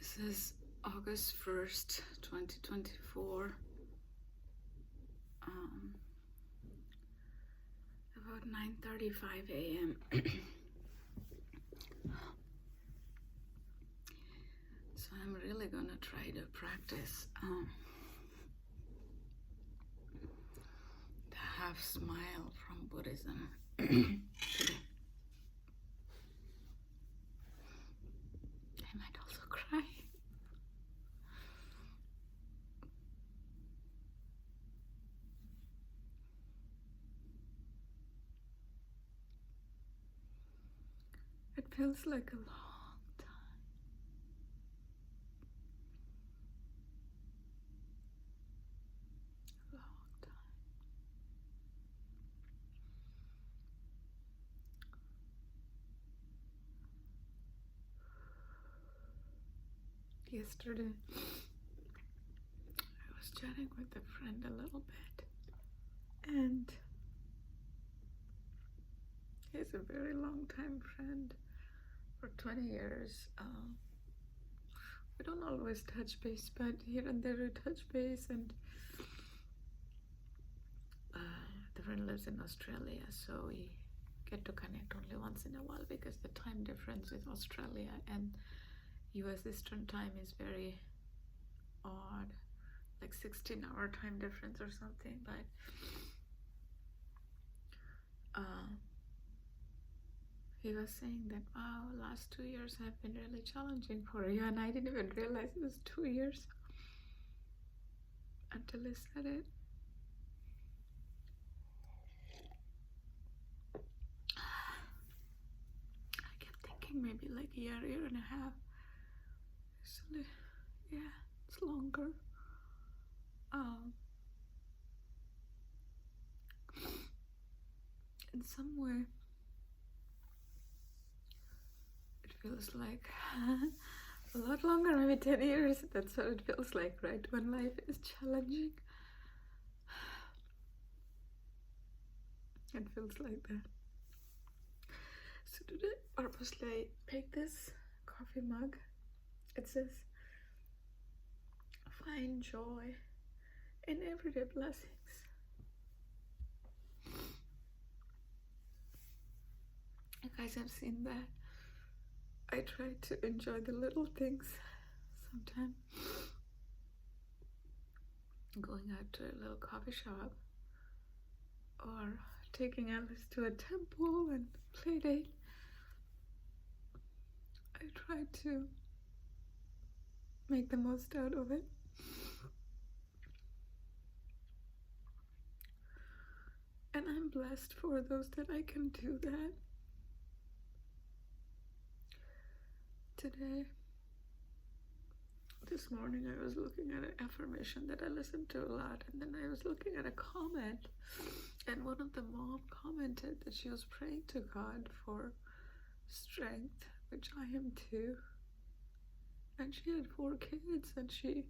This is August 1st, 2024, about 9:35 a.m. So I'm really gonna try to practice the half smile from Buddhism today. I might also cry. It feels like a long time. A long time. Yesterday, I was chatting with a friend a little bit, and he's a very long time friend. For 20 years, we don't always touch base, but here and there we touch base. And the friend lives in Australia, so we get to connect only once in a while because the time difference with Australia and US Eastern time is very odd, like 16-hour time difference or something. But he was saying that, wow, last 2 years have been really challenging for you, and I didn't even realize it was 2 years until he said it. I kept thinking maybe like a year and a half. Actually, yeah, it's longer. In some way, it feels like a lot longer, maybe 10 years. That's what it feels like, right? When life is challenging. It feels like that. So today, purposely, I picked this coffee mug. It says, "Find joy in everyday blessings." You guys have seen that. I try to enjoy the little things sometimes. Going out to a little coffee shop, or taking Alice to a temple and play date. I try to make the most out of it. And I'm blessed for those that I can do that. Today, this morning, I was looking at an affirmation that I listened to a lot, and then I was looking at a comment, and one of the mom commented that she was praying to God for strength, which I am too. And she had 4 kids, and she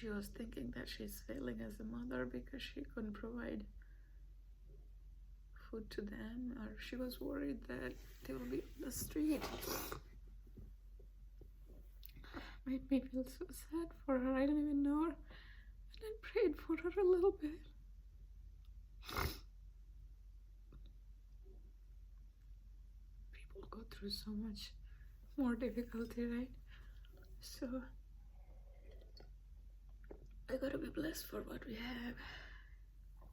was thinking that she's failing as a mother because she couldn't provide food to them, or she was worried that they will be on the street. Made me feel so sad for her. I didn't even know her, and I prayed for her a little bit. People go through so much more difficulty, right? So I gotta be blessed for what we have.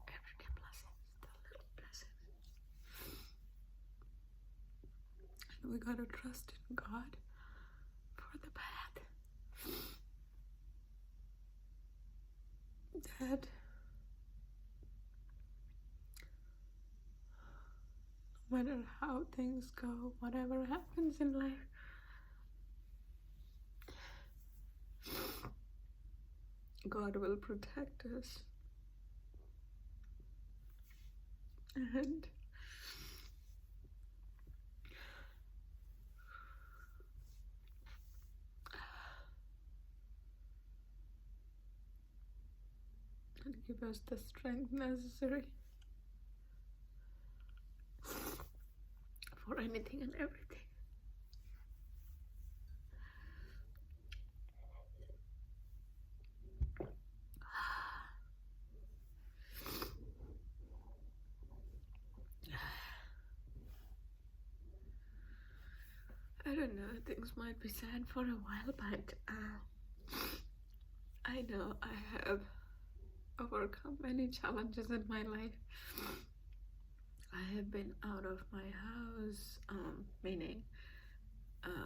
Everyday blessings, the little blessings. And we gotta trust in God for the path. That no matter how things go, whatever happens in life, God will protect us. And give us the strength necessary for anything and everything. I don't know, things might be sad for a while, but I know I have overcome many challenges in my life. I have been out of my house, meaning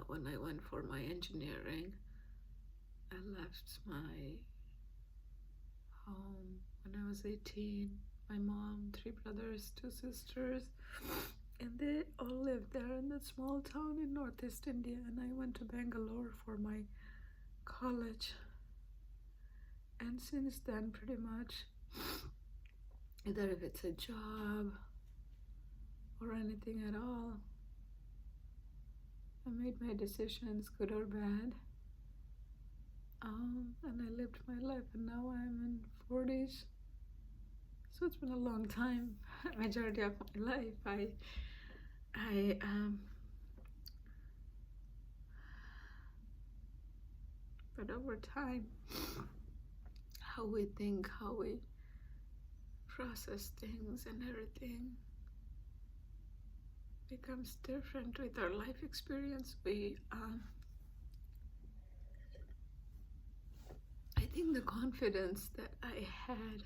when I went for my engineering, I left my home when I was 18. My mom, 3 brothers, 2 sisters, and they all lived there in that small town in Northeast India, and I went to Bangalore for my college. And since then, pretty much, either if it's a job or anything at all, I made my decisions, good or bad, and I lived my life, and now I'm in 40s, so it's been a long time. Majority of my life, but over time, how we think, how we process things and everything becomes different with our life experience. I think the confidence that I had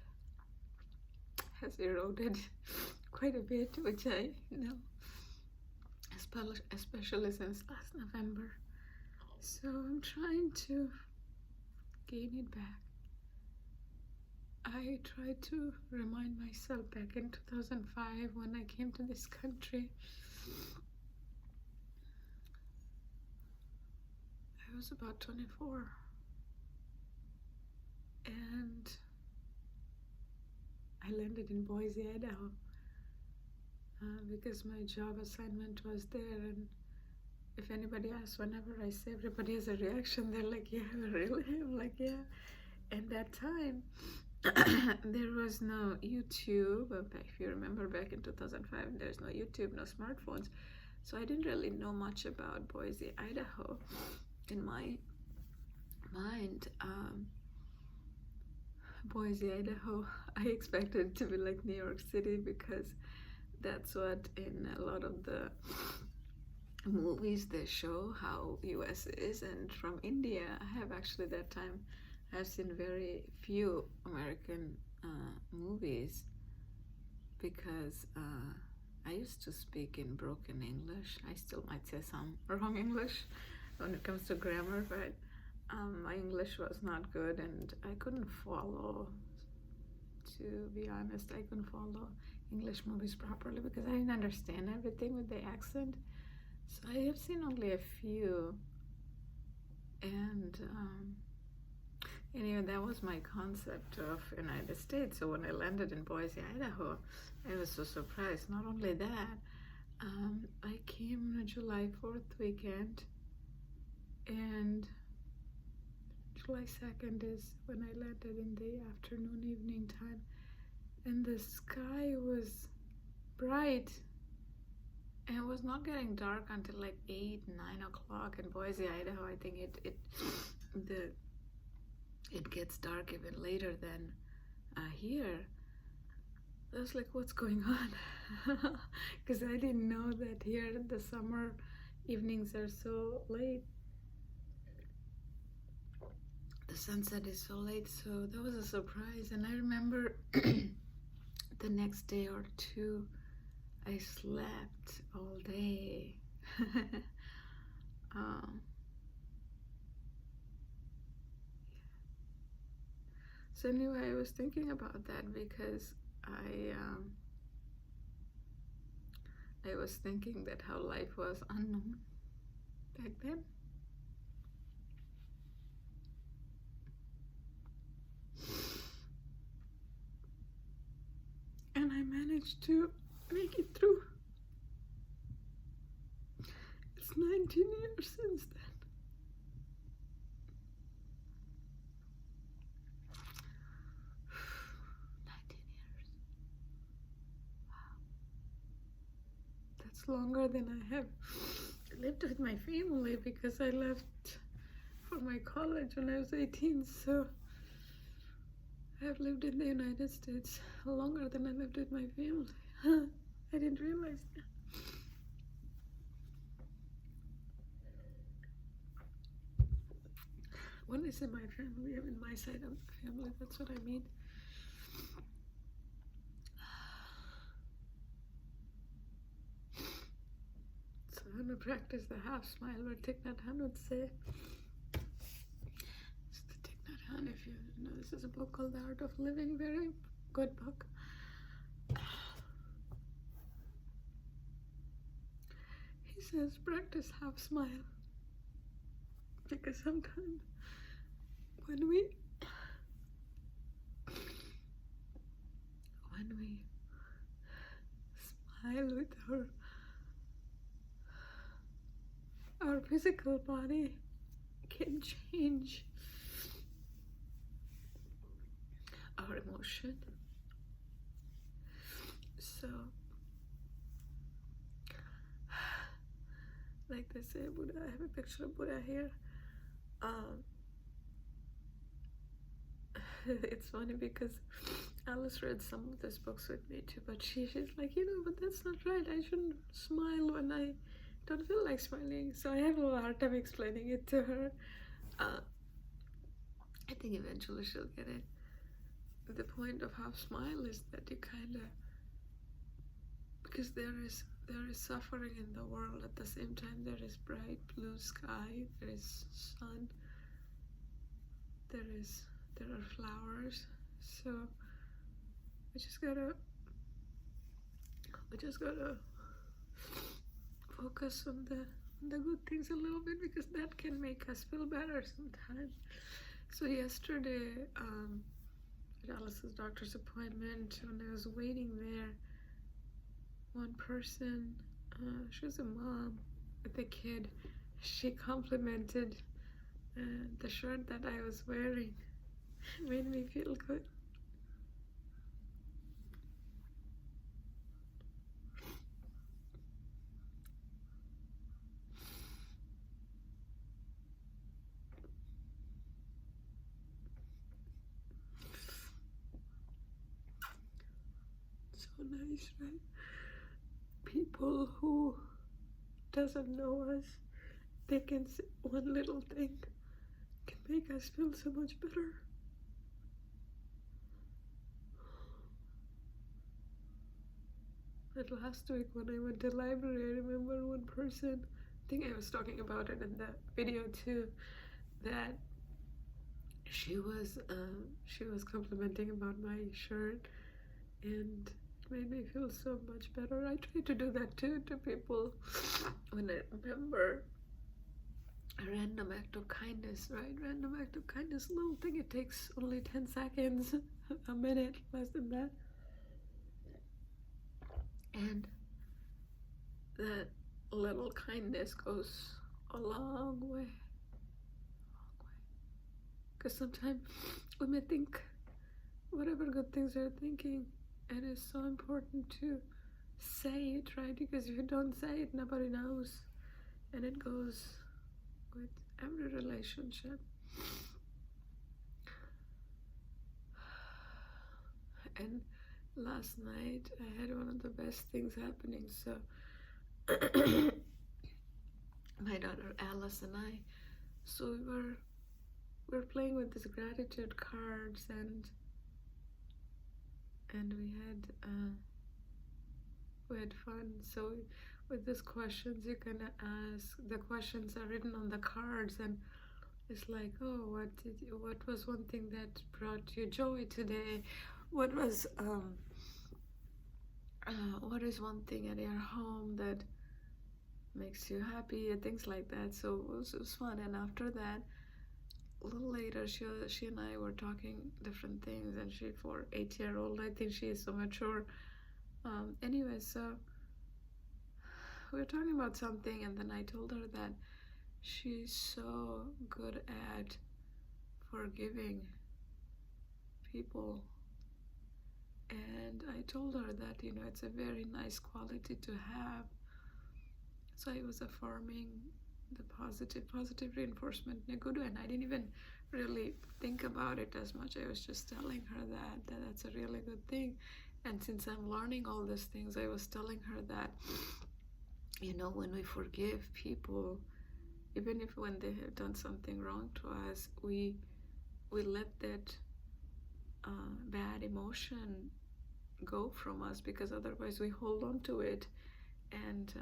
has eroded quite a bit, which I know, especially since last November. So I'm trying to gain it back. I tried to remind myself back in 2005 when I came to this country. I was about 24, and I landed in Boise, Idaho, because my job assignment was there. And if anybody asks, whenever I say, everybody has a reaction. They're like, yeah, really? I'm like, yeah. And that time, there was no YouTube. If you remember, back in 2005, there's no YouTube, no smartphones. So I didn't really know much about Boise, Idaho. In my mind, Boise, Idaho, I expected it to be like New York City, because that's what in a lot of the movies they show how US is. And from India, I have actually that time I've seen very few American movies, because I used to speak in broken English. I still might say some wrong English when it comes to grammar, but my English was not good, and I couldn't follow, to be honest, I couldn't follow English movies properly because I didn't understand everything with the accent. So I have seen only a few, and anyway, that was my concept of United States. So when I landed in Boise, Idaho, I was so surprised. Not only that, I came on a July 4th weekend, and July 2nd is when I landed in the afternoon, evening time, and the sky was bright, and it was not getting dark until like 8, 9 o'clock in Boise, Idaho. I think it gets dark even later than here. I was like, what's going on? Because I didn't know that here the summer evenings are so late. The sunset is so late, so that was a surprise. And I remember the next day or two, I slept all day. So anyway, I was thinking about that because I was thinking that how life was unknown back then. And I managed to make it through. It's 19 years since then. 19 years. Wow. That's longer than I have lived with my family, because I left for my college when I was 18. So I have lived in the United States longer than I lived with my family. I didn't realize that. oneness in my family, in my side of the family, that's what I mean. So I'm going to practice the half smile where Thich Nhat Hanh would say. It's the Thich Nhat Hanh, if you know, this is a book called The Art of Living, very good book. He says, practice half smile. Because sometimes when we smile with our physical body can change our emotion. So, like they say, Buddha, I have a picture of Buddha here. It's funny because Alice read some of these books with me too, but she's like, but that's not right. I shouldn't smile when I don't feel like smiling. So I have a hard time explaining it to her. I think eventually she'll get it. The point of half smile is that you kind of, because there is suffering in the world, at the same time there is bright blue sky, there is sun, there are flowers. So we just gotta focus on the good things a little bit, because that can make us feel better sometimes. So yesterday, at Alice's doctor's appointment, when I was waiting there, one person, she was a mom with a kid, she complimented the shirt that I was wearing. It made me feel good. So nice, right? People who doesn't know us, they can say one little thing can make us feel so much better. But last week when I went to the library, I remember one person, I think I was talking about it in the video too, that she was complimenting about my shirt, and it made me feel so much better. I try to do that too to people when I remember a random act of kindness, right? Random act of kindness, little thing, it takes only 10 seconds, a minute, less than that. And that little kindness goes a long way. Because sometimes we may think whatever good things we're thinking, it is so important to say it, right? Because if you don't say it, nobody knows. And it goes with every relationship. And last night I had one of the best things happening. So my daughter Alice and I, so we were playing with these gratitude cards, and we had fun. So with these questions, you can ask. The questions are written on the cards, and it's like, oh, what was one thing that brought you joy today? What is one thing at your home that makes you happy, and things like that. So it was fun. And after that, a little later, she and I were talking different things, and she, for 8-year-old, I think she is so mature. Anyway, so we were talking about something, and then I told her that she's so good at forgiving people. And I told her that, it's a very nice quality to have. So I was affirming the positive reinforcement in a good way, and I didn't even really think about it as much. I was just telling her that that's a really good thing. And since I'm learning all these things, I was telling her that, when we forgive people, even if when they have done something wrong to us, we let that bad emotion go from us, because otherwise we hold on to it, and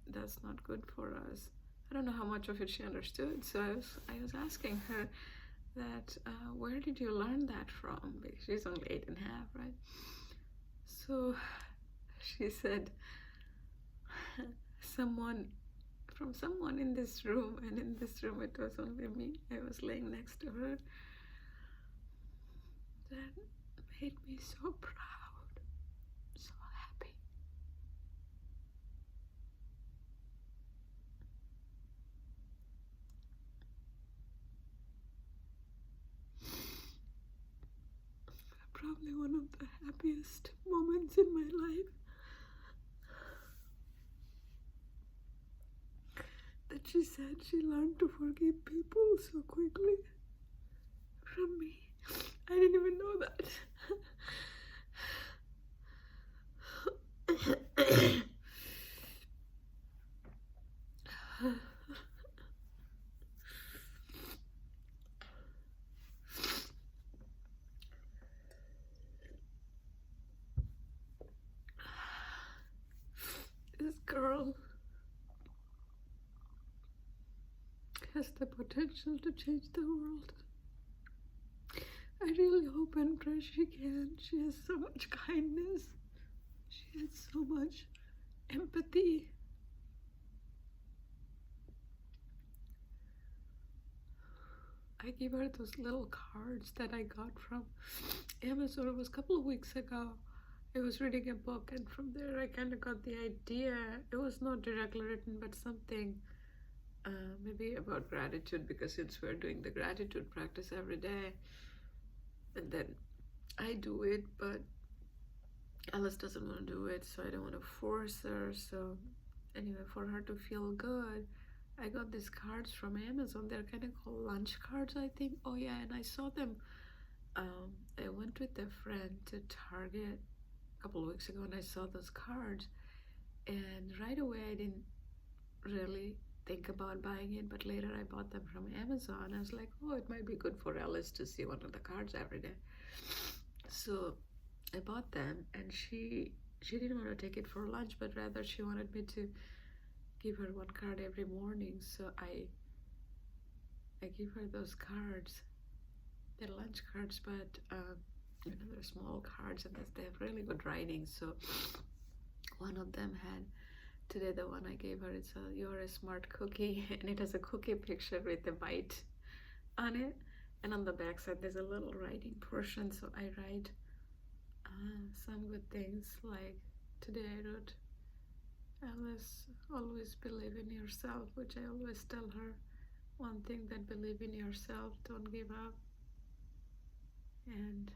that's not good for us. I don't know how much of it she understood, so I was asking her that, where did you learn that from? Because she's only 8.5, right? So she said, someone in this room, and in this room it was only me. I was laying next to her. That made me so proud, so happy. Probably one of the happiest moments in my life, that she said she learned to forgive people so quickly from me. I didn't even know that. This girl has the potential to change the world. I really hope and pray she can. She has so much kindness. She has so much empathy. I gave her those little cards that I got from Amazon. It was a couple of weeks ago. I was reading a book, and from there I kind of got the idea. It was not directly written, but something maybe about gratitude, because since we're doing the gratitude practice every day, and then I do it, but Alice doesn't want to do it, so I don't want to force her. So anyway, for her to feel good, I got these cards from Amazon. They're kind of called lunch cards, I think. Oh yeah, and I saw them. I went with a friend to Target a couple of weeks ago, and I saw those cards, and right away I didn't really think about buying it, but later I bought them from Amazon. I was like, oh, it might be good for Alice to see one of the cards every day. So I bought them, and she didn't want to take it for lunch, but rather she wanted me to give her one card every morning. So I give her those cards. They're lunch cards, but they're small cards, and they have really good writing. So one of them had, today the one I gave her, it's a "You're a smart cookie," and it has a cookie picture with a bite on it, and on the back side there's a little writing portion. So I write some good things, like today I wrote, Alice, always believe in yourself, which I always tell her. One thing, that believe in yourself, don't give up. And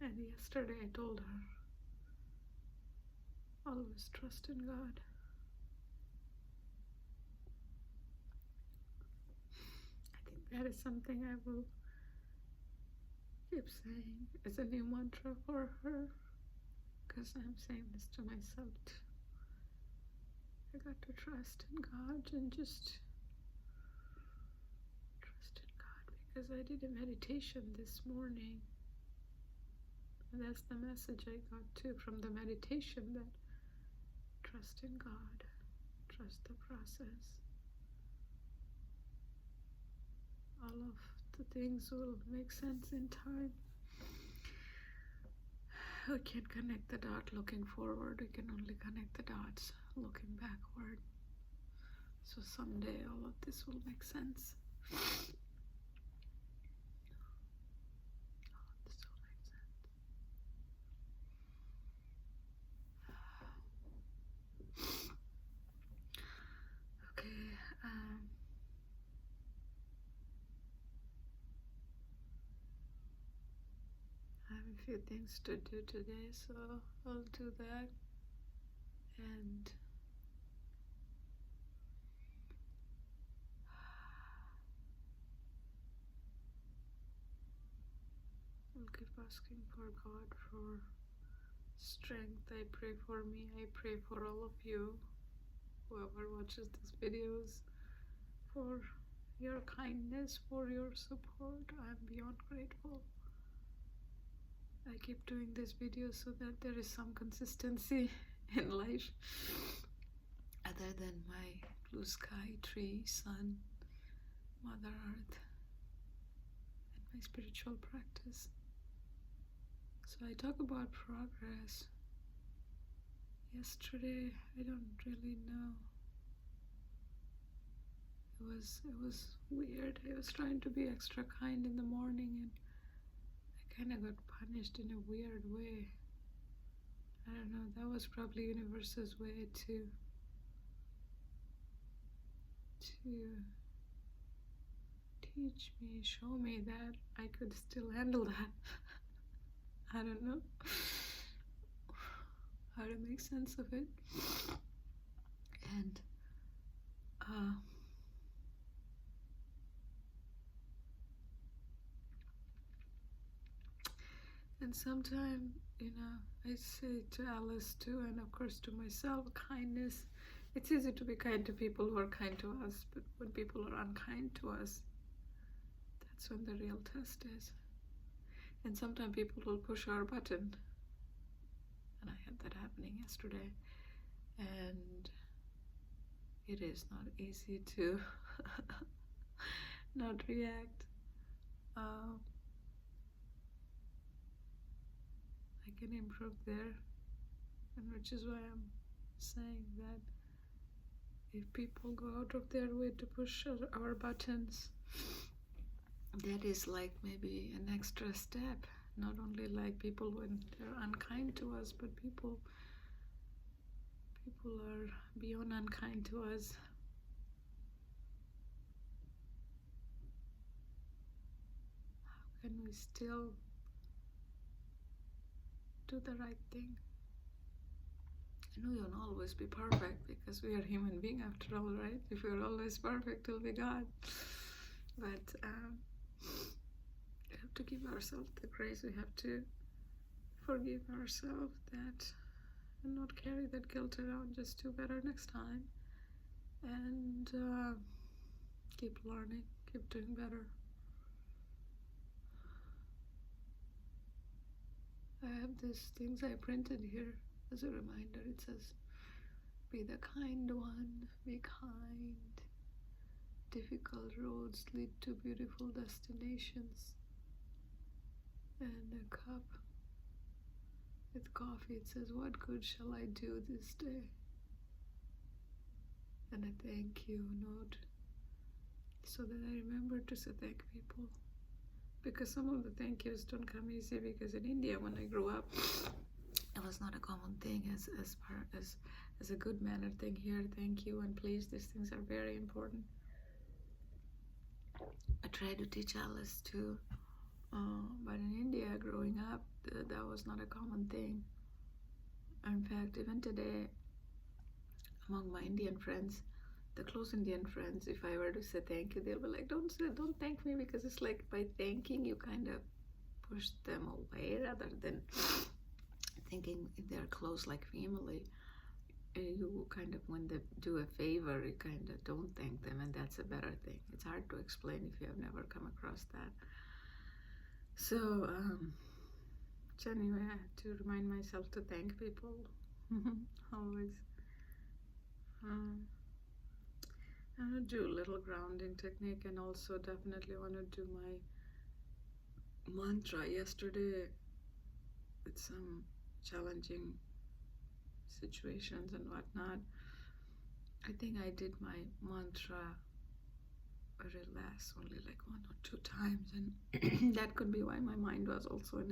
yesterday I told her, always trust in God. I think that is something I will keep saying as a new mantra for her, because I'm saying this to myself too. I got to trust in God, and just trust in God, because I did a meditation this morning, and that's the message I got too from the meditation, that trust in God, trust the process. All of the things will make sense in time. We can't connect the dot looking forward, we can only connect the dots looking backward. So someday all of this will make sense. All of this will make sense. Okay, I have a few things to do today, so I'll do that. And I'll keep asking for God for strength. I pray for me, I pray for all of you. whoever watches these videos, for your kindness, for your support. I'm beyond grateful. I keep doing these videos so that there is some consistency in life other than my blue sky, tree, sun, Mother Earth, and my spiritual practice. So I talk about progress. Yesterday, I don't really know. It was weird. I was trying to be extra kind in the morning, and I kind of got punished in a weird way. I don't know. That was probably universe's way to teach me, show me that I could still handle that. I don't know how to make sense of it. And sometimes, I say to Alice too, and of course to myself, kindness. It's easy to be kind to people who are kind to us, but when people are unkind to us, that's when the real test is. And sometimes people will push our button. And I had that happening yesterday. And it is not easy to not react. I can improve there, and which is why I'm saying that if people go out of their way to push our buttons, that is like maybe an extra step. Not only like people when they're unkind to us, but people are beyond unkind to us. How can we still do the right thing? I know you'll always be perfect because we are human beings after all, right? If we are always perfect, we'll be God. But we have to give ourselves the grace. We have to forgive ourselves that and not carry that guilt around. Just do better next time, and keep learning, keep doing better. I have these things I printed here as a reminder. It says, be the kind one, be kind. Difficult roads lead to beautiful destinations. And a cup with coffee, it says, what good shall I do this day? And a thank you note, so that I remember to say thank people. Because some of the thank yous don't come easy, because in India when I grew up, it was not a common thing as a good mannered thing. Here, thank you and please, these things are very important. I try to teach Alice too, but in India growing up, that was not a common thing. In fact, even today, among my Indian friends, the close Indian friends, if I were to say thank you, they'll be like, don't thank me, because it's like by thanking you kind of push them away, rather than thinking if they're close like family. You kind of, when they do a favor, you kind of don't thank them, and that's a better thing. It's hard to explain if you have never come across that. So anyway, I have to remind myself to thank people always. I want to do a little grounding technique, and also definitely want to do my mantra. Yesterday, with some challenging situations and whatnot, I think I did my mantra very less, only like 1 or 2 times, and that could be why my mind was also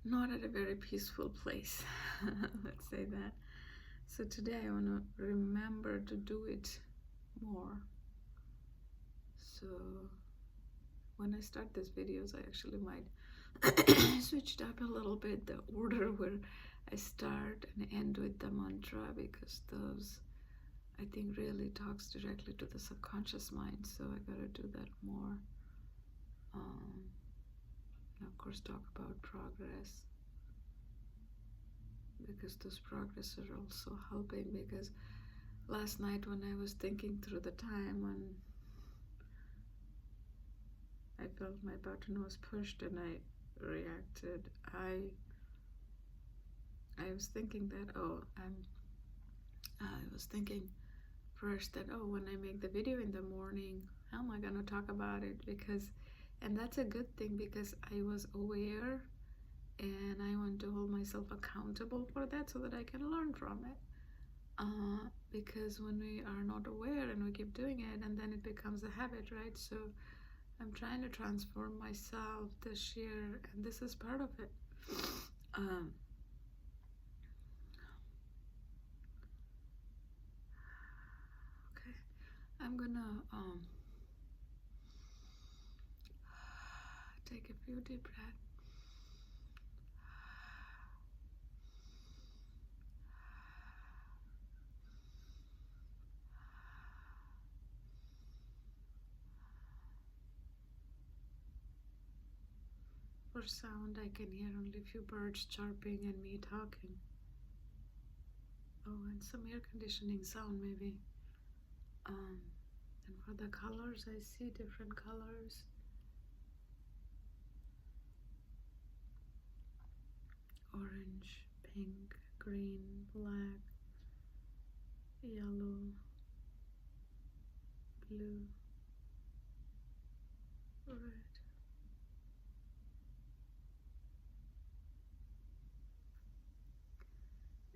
not at a very peaceful place. Let's say that. So today I want to remember to do it more. So when I start these videos, I actually might switch it up a little bit, the order where I start and end with the mantra, because those, I think, really talks directly to the subconscious mind. So I gotta do that more. And of course talk about progress. because those progress are also helping. Because last night when I was thinking through the time when I felt my button was pushed and I reacted, I was thinking that, I was thinking first that, when I make the video in the morning, how am I going to talk about it? And that's a good thing, because I was aware and I want to hold myself accountable for that so that I can learn from it. Because when we are not aware and we keep doing it, and then it becomes a habit, right? So I'm trying to transform myself this year, and this is part of it. Okay, I'm gonna take a few deep breaths. For sound, I can hear only a few birds chirping and me talking. And some air conditioning sound maybe. And for the colors, I see different colors. Orange, pink, green, black, yellow, blue, red.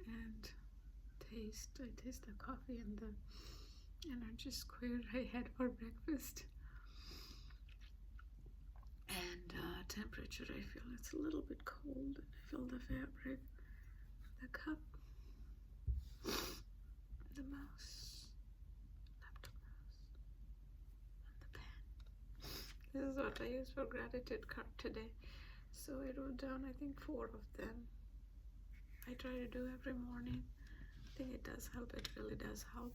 And I taste the coffee and the energy square I had for breakfast. And temperature, I feel it's a little bit cold. And I feel the fabric, the cup, the mouse, laptop mouse, and the pen. This is what I use for gratitude card today. So I wrote down, I think, 4 of them. I try to do every morning. I think it does help. It really does help.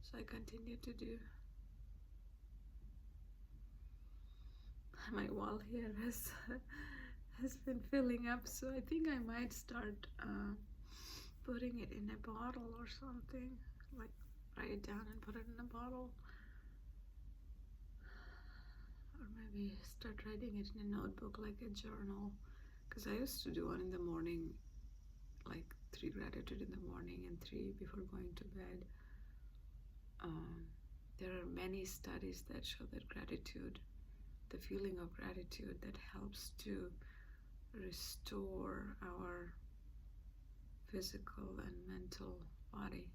So I continue to do. My wall here has been filling up, so I think I might start putting it in a bottle or something. Like write it down and put it in a bottle. Or maybe start writing it in a notebook, like a journal. Because I used to do one in the morning, like 3 gratitude in the morning and 3 before going to bed. There are many studies that show that gratitude, the feeling of gratitude, that helps to restore our physical and mental body.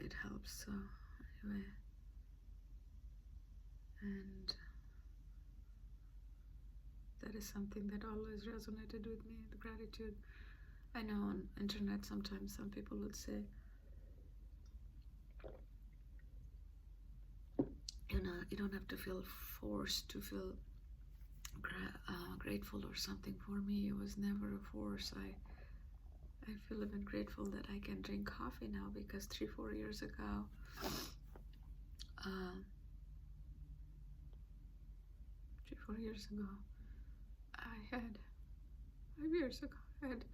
It helps. Anyway, and that is something that always resonated with me, the gratitude. I know on internet sometimes some people would say, you don't have to feel forced to feel grateful or something. For me, it was never a force. I feel even grateful that I can drink coffee now, because 3-4 years ago, 3-4 years ago, 5 years ago, I had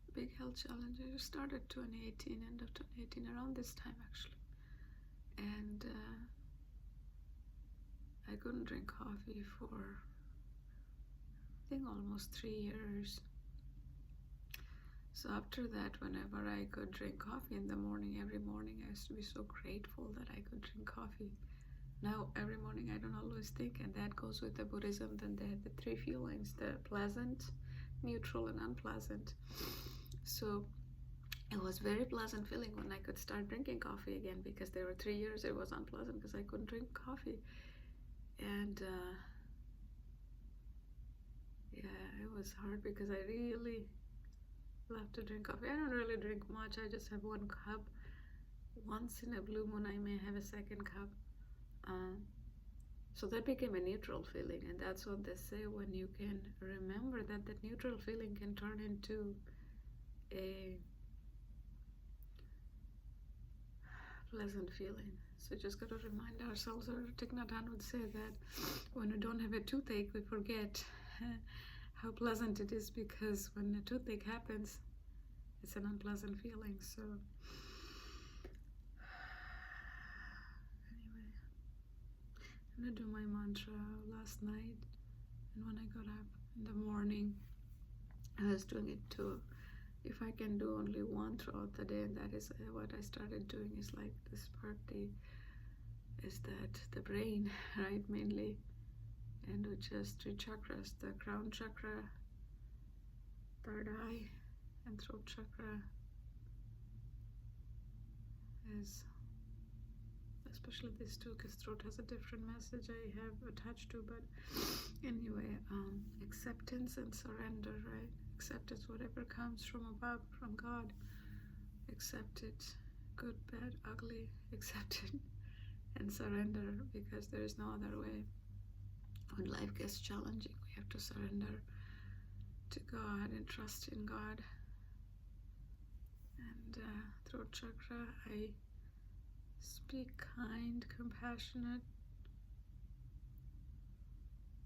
a big health challenge. It started 2018, end of 2018, around this time actually. And I couldn't drink coffee for, I think, almost 3 years. So after that, whenever I could drink coffee in the morning, every morning, I used to be so grateful that I could drink coffee. Now, every morning, I don't always think, and that goes with the Buddhism. Then they had the 3 feelings, the pleasant, neutral, and unpleasant. So it was very pleasant feeling when I could start drinking coffee again, because there were 3 years it was unpleasant because I couldn't drink coffee. And it was hard because I really love to drink coffee. I don't really drink much. I just have 1 cup. Once in a blue moon, I may have a 2nd cup. So that became a neutral feeling, and that's what they say, when you can remember that neutral feeling can turn into a pleasant feeling. So just got to remind ourselves, or Thich Nhat Hanh would say that when we don't have a toothache, we forget how pleasant it is, because when a toothache happens, it's an unpleasant feeling. So anyway, I'm gonna do my mantra last night, and when I got up in the morning, I was doing it too. If I can do only one throughout the day, and that is what I started doing, is like this part, is that the brain, right, mainly, and with just 3 chakras, the crown chakra, third eye, and throat chakra is, especially these two, because throat has a different message I have attached to, but anyway, acceptance and surrender, right? Acceptance, whatever comes from above, from God, accept it, good, bad, ugly, accept it, and surrender, because there is no other way. When life gets challenging, we have to surrender to God and trust in God. And throat chakra, I speak kind, compassionate,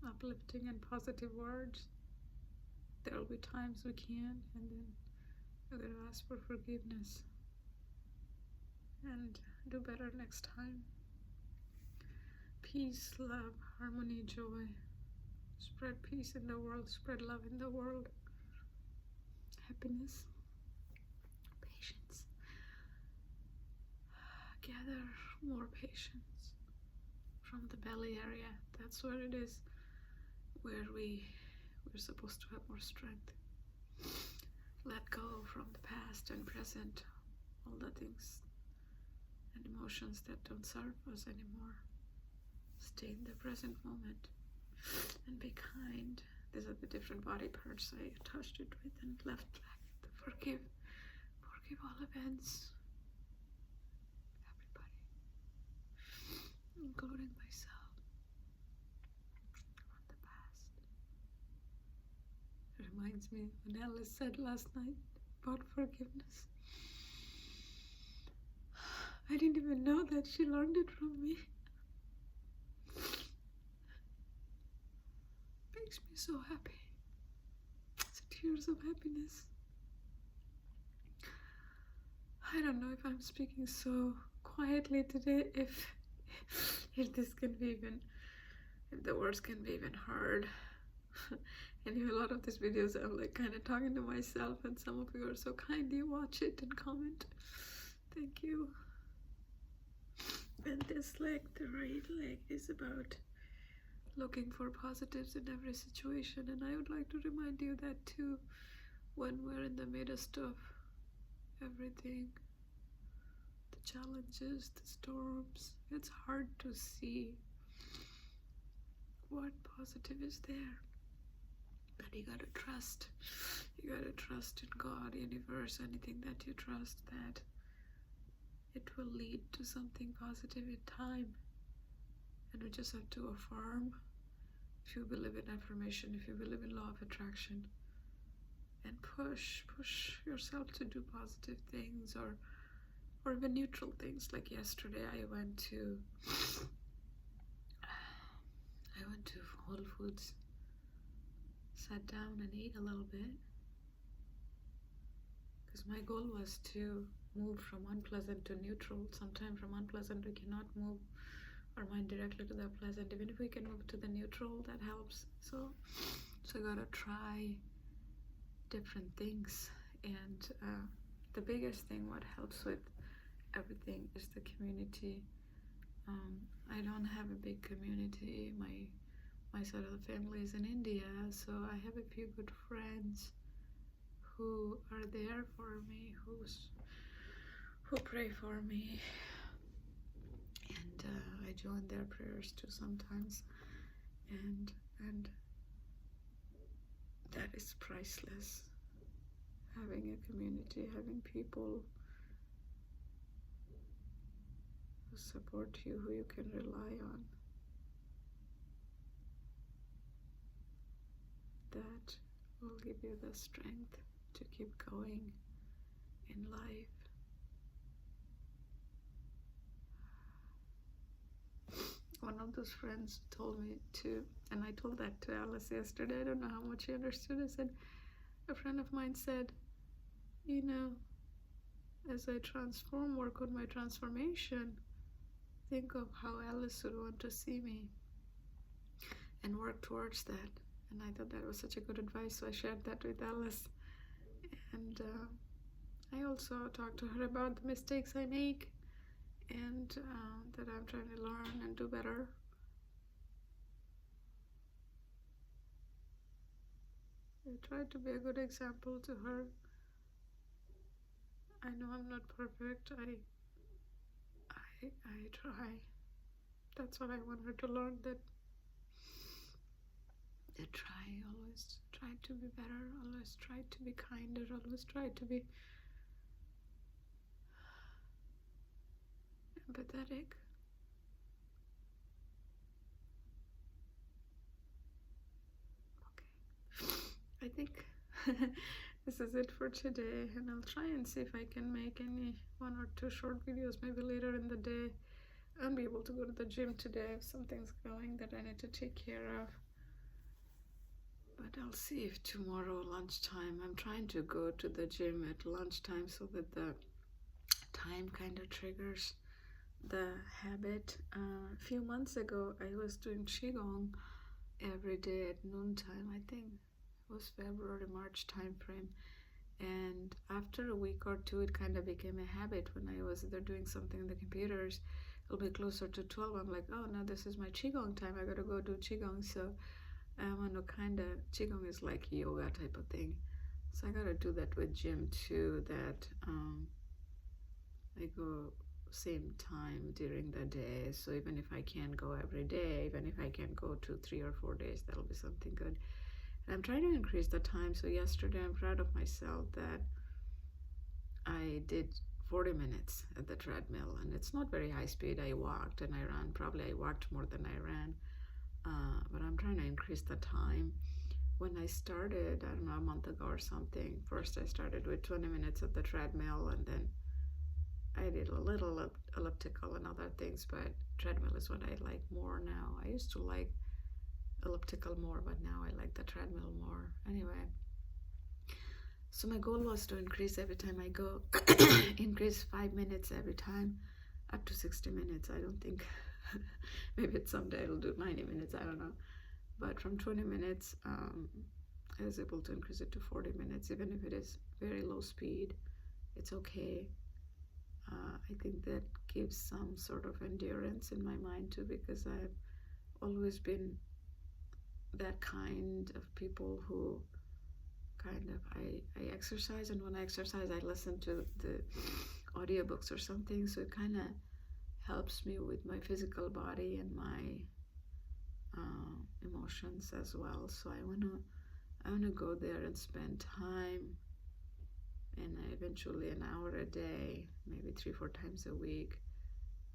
uplifting and positive words. There will be times we can't, and then we're going to ask for forgiveness and do better next time. Peace, love, harmony, joy. Spread peace in the world, spread love in the world. Happiness, patience. Gather more patience from the belly area. That's where it is, where we're supposed to have more strength. Let go from the past and present, all the things and emotions that don't serve us anymore. Stay in the present moment and be kind. These are the different body parts I touched it with, and left leg, forgive all events, everybody, including myself, from the past. It reminds me when Alice said last night about forgiveness. I didn't even know that she learned it from me. Makes me so happy. It's tears of happiness. I don't know if I'm speaking so quietly today, if this can be even, if the words can be even heard. Anyway, a lot of these videos I'm like kind of talking to myself, and some of you are so kind, you watch it and comment. Thank you. And this leg, the right leg, is about looking for positives in every situation, and I would like to remind you that too, when we're in the midst of everything, the challenges, the storms, it's hard to see what positive is there. But you gotta trust in God, universe, anything that you trust, that it will lead to something positive in time. And we just have to affirm, if you believe in affirmation, if you believe in law of attraction, and push yourself to do positive things, or even neutral things. Like yesterday, I went to Whole Foods, sat down and ate a little bit, because my goal was to move from unpleasant to neutral. Sometimes from unpleasant we cannot move our mind directly to the pleasant. Even if we can move to the neutral, that helps. So you gotta try different things. And the biggest thing, what helps with everything, is the community. I don't have a big community. My side of the family is in India, so I have a few good friends who are there for me, who pray for me, and I join their prayers too sometimes, and that is priceless. Having a community, having people who support you, who you can rely on, that will give you the strength to keep going in life. one of those friends told me to, and I told that to Alice yesterday. I don't know how much she understood. I said, a friend of mine said, you know, as I work on my transformation, think of how Alice would want to see me and work towards that. And I thought that was such a good advice, so I shared that with Alice. And I also talked to her about the mistakes I make and that I'm trying to learn and do better. I tried to be a good example to her. I know I'm not perfect. I try. That's what I want her to learn, that always try to be better, always try to be kinder, always try to be empathetic. Okay. I think this is it for today, and I'll try and see if I can make any 1 or 2 short videos maybe later in the day. I'll be able to go to the gym today if something's going that I need to take care of. But I'll see if tomorrow lunchtime, I'm trying to go to the gym at lunchtime so that the time kind of triggers the habit. A few months ago, I was doing Qigong every day at noontime. I think it was February, March time frame. And after a week or two, it kind of became a habit. When I was either doing something on the computers, it'll be closer to 12. I'm like, oh, now this is my Qigong time. I gotta go do Qigong. So I want to kind of, Qigong is like yoga type of thing. So I gotta do that with gym too, that I go same time during the day. So even if I can't go every day, even if I can go to 3 or 4 days, that'll be something good. And I'm trying to increase the time. So yesterday, I'm proud of myself that I did 40 minutes at the treadmill, and it's not very high speed. I walked and I ran. Probably I walked more than I ran, but I'm trying to increase the time. When I started, I don't know, a month ago or something, first I started with 20 minutes at the treadmill, and then I did a little elliptical and other things, but treadmill is what I like more now. I used to like elliptical more, but now I like the treadmill more. Anyway, so my goal was to increase every time I go, increase 5 minutes every time, up to 60 minutes. I don't think, maybe someday I'll do 90 minutes, I don't know. But from 20 minutes, I was able to increase it to 40 minutes, even if it is very low speed. It's okay. I think that gives some sort of endurance in my mind too, because I've always been that kind of people who kind of, I exercise, and when I exercise, I listen to the audiobooks or something, so it kind of helps me with my physical body and my emotions as well. So I want to go there and spend time, and eventually an hour a day, maybe 3-4 times a week.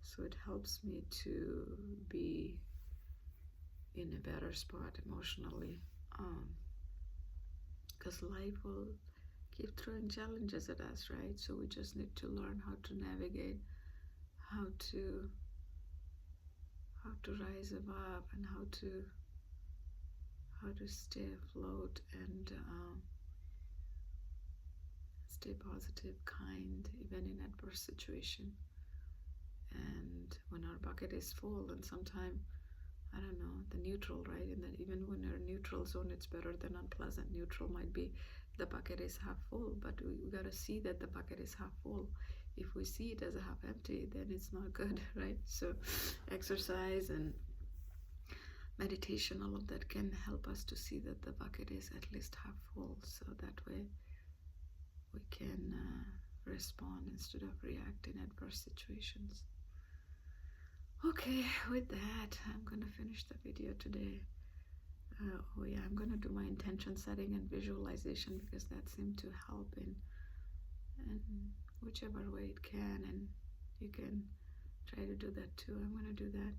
So it helps me to be in a better spot emotionally, because life will keep throwing challenges at us, right? So we just need to learn how to navigate, how to rise above, and how to stay afloat and stay positive, kind, even in adverse situation. And when our bucket is full, and sometimes, I don't know, the neutral, right? And then even when you're in neutral zone, it's better than unpleasant. Neutral might be the bucket is half full, but we gotta see that the bucket is half full. If we see it as a half empty, then it's not good, right? So exercise and meditation, all of that can help us to see that the bucket is at least half full, so that way we can respond instead of react in adverse situations. Okay, with that, I'm gonna finish the video today. Oh yeah, I'm gonna do my intention setting and visualization, because that seemed to help in whichever way it can, and you can try to do that too. I'm gonna do that.